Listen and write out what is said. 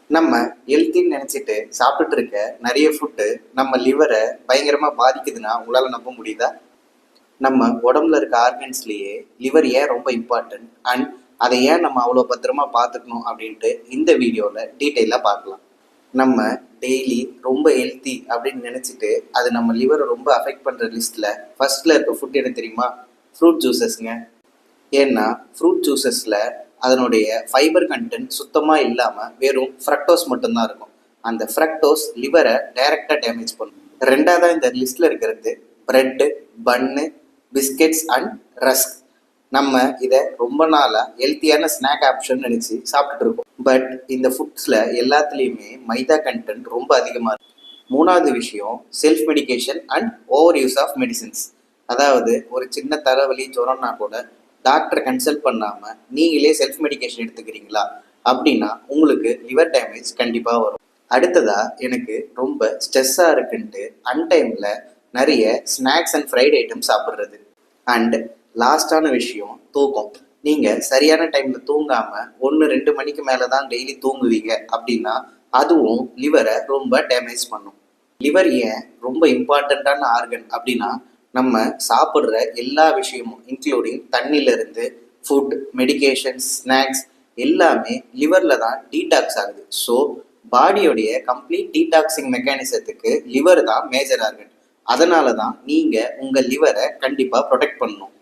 நம்ம ஹெல்த்தின்னு நினச்சிட்டு சாப்பிட்டுட்டு இருக்க நிறைய ஃபுட்டு நம்ம லிவரை பயங்கரமாக பாதிக்குதுன்னா உங்களால் நம்ப முடியுதா? நம்ம உடம்புல இருக்க ஆர்கன்ஸ்லேயே லிவர் ஏன் ரொம்ப இம்பார்ட்டன்ட் அண்ட் அதை ஏன் நம்ம அவ்வளோ பத்திரமா பார்த்துக்கணும் அப்படின்ட்டு இந்த வீடியோவில் டீட்டெயிலாக பார்க்கலாம். நம்ம டெய்லி ரொம்ப ஹெல்த்தி அப்படின்னு நினச்சிட்டு அது நம்ம லிவரை ரொம்ப அஃபெக்ட் பண்ணுற லிஸ்ட்டில் ஃபர்ஸ்ட்டில் இருக்க ஃபுட் என்ன தெரியுமா? ஃப்ரூட் ஜூஸஸ்ங்க. ஏன்னா ஃப்ரூட் ஜூஸஸில் அதனுடைய ஃபைபர் கண்டென்ட் சுத்தமாக இல்லாமல் வெறும் ஃப்ரக்டோஸ் மட்டும்தான் இருக்கும். அந்த ஃப்ரக்டோஸ் லிவரை டைரெக்டாக டேமேஜ் பண்ணும். ரெண்டாவதாக இந்த லிஸ்ட்டில் இருக்கிறது bread, bun, biscuits and rusk. நம்ம இதை ரொம்ப நாளாக ஹெல்த்தியான ஸ்நாக் ஆப்ஷன் நினச்சி சாப்பிட்டுட்டு இருக்கோம். பட் இந்த ஃபுட்ஸில் எல்லாத்துலேயுமே மைதா கண்டென்ட் ரொம்ப அதிகமாக இருக்கும். மூணாவது விஷயம் self medication and overuse of medicines. அதாவது ஒரு சின்ன தலைவலி ஜுரம்னா கூட டாக்டரை கன்சல்ட் பண்ணாமல் நீங்களே செல்ஃப் மெடிகேஷன் எடுத்துக்கிறீங்களா அப்படின்னா உங்களுக்கு லிவர் டேமேஜ் கண்டிப்பாக வரும். அடுத்ததாக எனக்கு ரொம்ப ஸ்ட்ரெஸ்ஸாக இருக்குன்ட்டு அன்டைமில் நிறைய ஸ்நாக்ஸ் அண்ட் ஃப்ரைட் ஐட்டம் சாப்பிட்றது. அண்ட் லாஸ்டான விஷயம் தூக்கம். நீங்கள் சரியான டைமில் தூங்காமல் 1-2 மணிக்கு மேலே தான் டெய்லி தூங்குவீங்க அப்படின்னா அதுவும் லிவரை ரொம்ப டேமேஜ் பண்ணும். லிவர் ஏன் ரொம்ப இம்பார்ட்டண்ட்டான ஆர்கன் அப்படின்னா நம்ம சாப்பிட்ற எல்லா விஷயமும் இன்க்ளூடிங் தண்ணியிலேருந்து ஃபுட், மெடிகேஷன்ஸ், ஸ்நாக்ஸ் எல்லாமே லிவரில் தான் டீடாக்ஸ் ஆகுது. ஸோ பாடியோடைய கம்ப்ளீட் டீடாக்சிங் மெக்கானிசத்துக்கு லிவர் தான் மேஜர் ஆர்கன். அதனால தான் நீங்கள் உங்கள் லிவரை கண்டிப்பாக ப்ரொடெக்ட் பண்ணணும்.